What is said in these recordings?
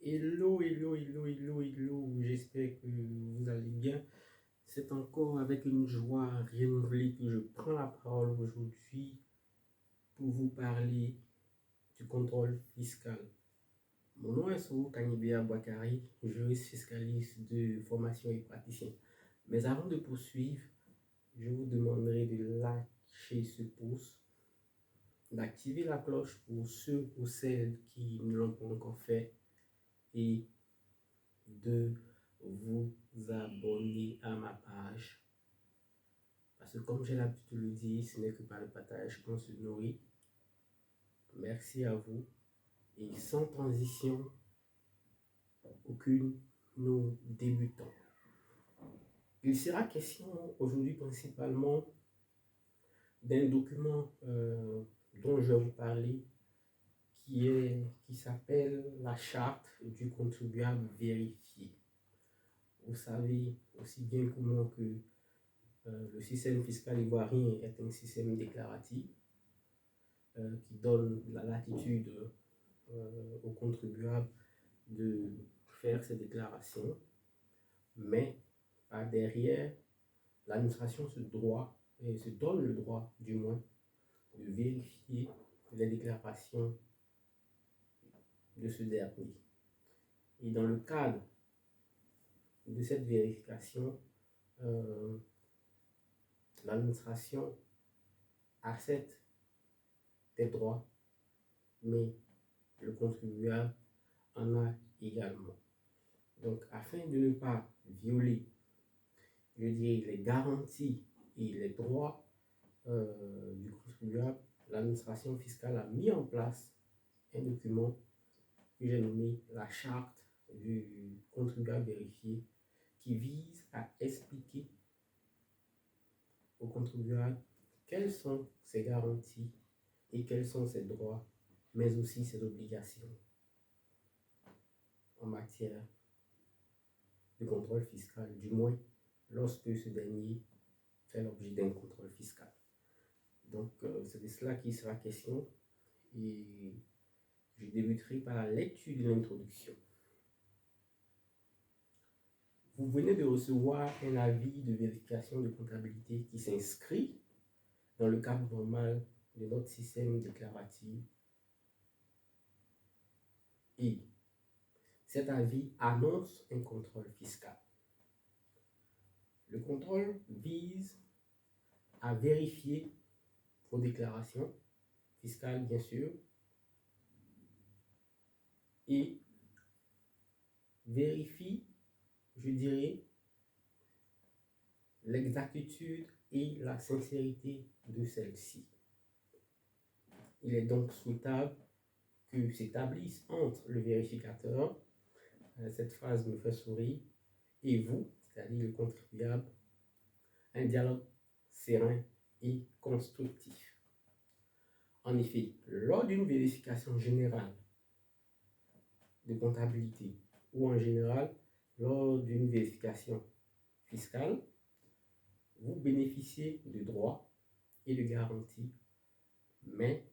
Hello, hello, hello, hello, hello. J'espère que vous allez bien. C'est encore avec une joie renouvelée que je prends la parole aujourd'hui pour vous parler du contrôle fiscal. Mon nom est Sou Kanibia Boakari, juriste fiscaliste de formation et praticien. Mais avant de poursuivre, je vous demanderai de lâcher ce pouce, d'activer la cloche pour ceux ou celles qui ne l'ont pas encore fait et de vous abonner à ma page. Parce que comme j'ai l'habitude de le dire, ce n'est que par le partage qu'on se nourrit. Merci à vous. Et sans transition aucune, nous débutons. Il sera question aujourd'hui principalement d'un document dont je vais vous parler qui s'appelle la charte du contribuable vérifié. Vous savez aussi bien que moi que le système fiscal ivoirien est un système déclaratif qui donne la latitude aux contribuables de faire ces déclarations, mais par derrière, l'administration se donne le droit, du moins, de vérifier les déclarations de ce dernier. Et dans le cadre de cette vérification, l'administration accepte des droits, mais le contribuable en a également. Donc, afin de ne pas violer, je dirais, les garanties et les droits du contribuable, l'administration fiscale a mis en place un document que j'ai nommé la charte du contribuable vérifié, qui vise à expliquer au contribuable quelles sont ses garanties et quels sont ses droits, mais aussi ses obligations en matière de contrôle fiscal, du moins lorsque ce dernier fait l'objet d'un contrôle fiscal. Donc, c'est de cela qu'il sera question et je débuterai par la lecture de l'introduction. Vous venez de recevoir un avis de vérification de comptabilité qui s'inscrit dans le cadre normal de notre système déclaratif et cet avis annonce un contrôle fiscal. Le contrôle vise à vérifier vos déclarations fiscales, bien sûr, et vérifie, je dirais, l'exactitude et la sincérité de celle-ci. Il est donc souhaitable que s'établisse entre le vérificateur, cette phrase me fait sourire, et vous, c'est-à-dire le contribuable, un dialogue serein et constructif. En effet, lors d'une vérification générale de comptabilité ou en général lors d'une vérification fiscale, vous bénéficiez de droits et de garanties, mais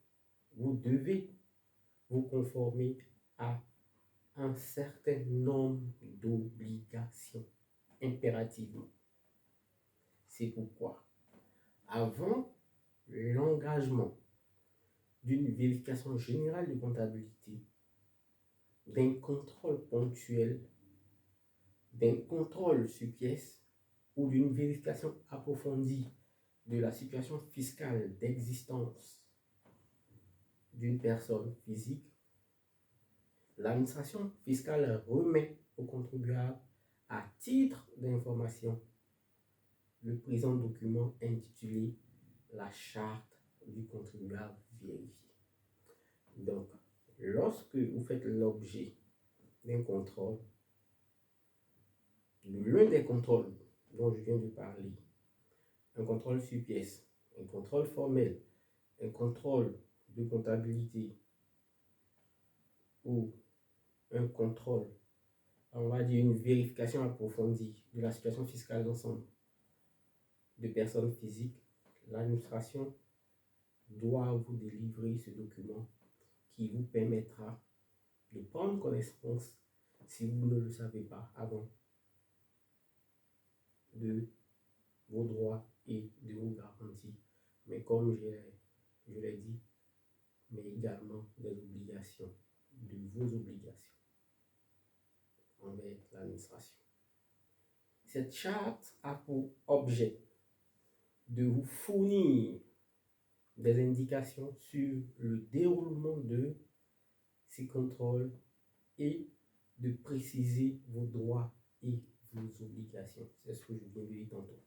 vous devez vous conformer à un certain nombre d'obligations impérativement. C'est pourquoi, avant l'engagement d'une vérification générale de comptabilité, d'un contrôle ponctuel, d'un contrôle sur pièce ou d'une vérification approfondie de la situation fiscale d'existence d'une personne physique, l'administration fiscale remet au contribuable à titre d'information le présent document intitulé la charte du contribuable vérifié. Donc, lorsque vous faites l'objet d'un contrôle, l'un des contrôles dont je viens de parler, un contrôle sur pièce, un contrôle formel, un contrôle de comptabilité ou un contrôle, on va dire une vérification approfondie de la situation fiscale d'ensemble de personnes physiques, l'administration doit vous délivrer ce document qui vous permettra de prendre connaissance si vous ne le savez pas avant, de vos droits et de vos garanties. Mais comme je l'ai dit, mais également des obligations, de vos obligations envers l'administration. Cette charte a pour objet de vous fournir des indications sur le déroulement de ces contrôles et de préciser vos droits et vos obligations. C'est ce que je viens de dire tantôt.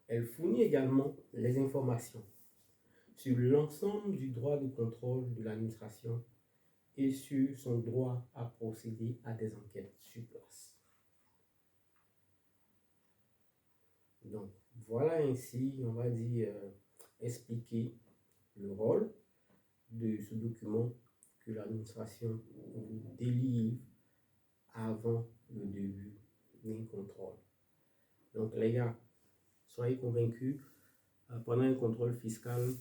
Elle fournit également les informations sur l'ensemble du droit de contrôle de l'administration et sur son droit à procéder à des enquêtes sur place. Donc, voilà ainsi, on va dire, expliquer le rôle de ce document que l'administration vous délivre avant le début d'un contrôle. Donc, les gars, soyez convaincus, pendant un contrôle fiscal,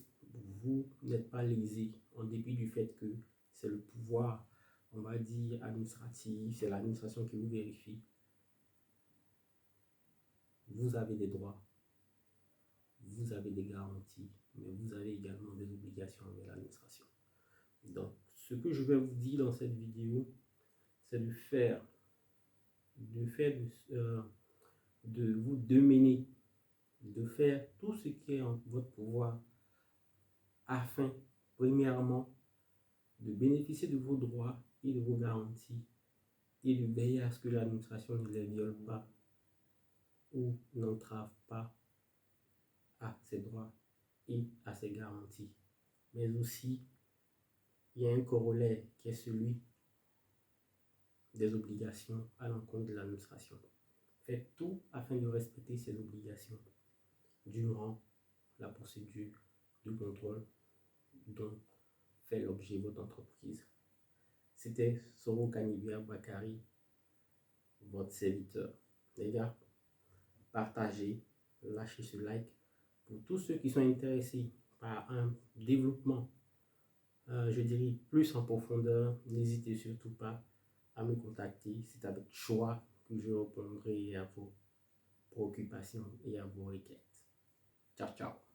vous n'êtes pas lésés, en dépit du fait que c'est le pouvoir, on va dire, administratif, c'est l'administration qui vous vérifie. Vous avez des droits, vous avez des garanties, mais vous avez également des obligations envers l'administration. Donc, ce que je vais vous dire dans cette vidéo, c'est de vous démener, de faire tout ce qui est en votre pouvoir afin, premièrement, de bénéficier de vos droits et de vos garanties et de veiller à ce que l'administration ne les viole pas ou n'entrave pas à ses droits et à ses garanties. Mais aussi, il y a un corollaire qui est celui des obligations à l'encontre de l'administration. Faites tout afin de respecter ces obligations durant la procédure de contrôle dont fait l'objet votre entreprise. C'était Soro Kanibia Bakari, votre serviteur. Les gars, partagez, lâchez ce like. Pour tous ceux qui sont intéressés par un développement, je dirais plus en profondeur, n'hésitez surtout pas à me contacter. C'est avec choix que je répondrai à vos préoccupations et à vos requêtes. Ciao, ciao.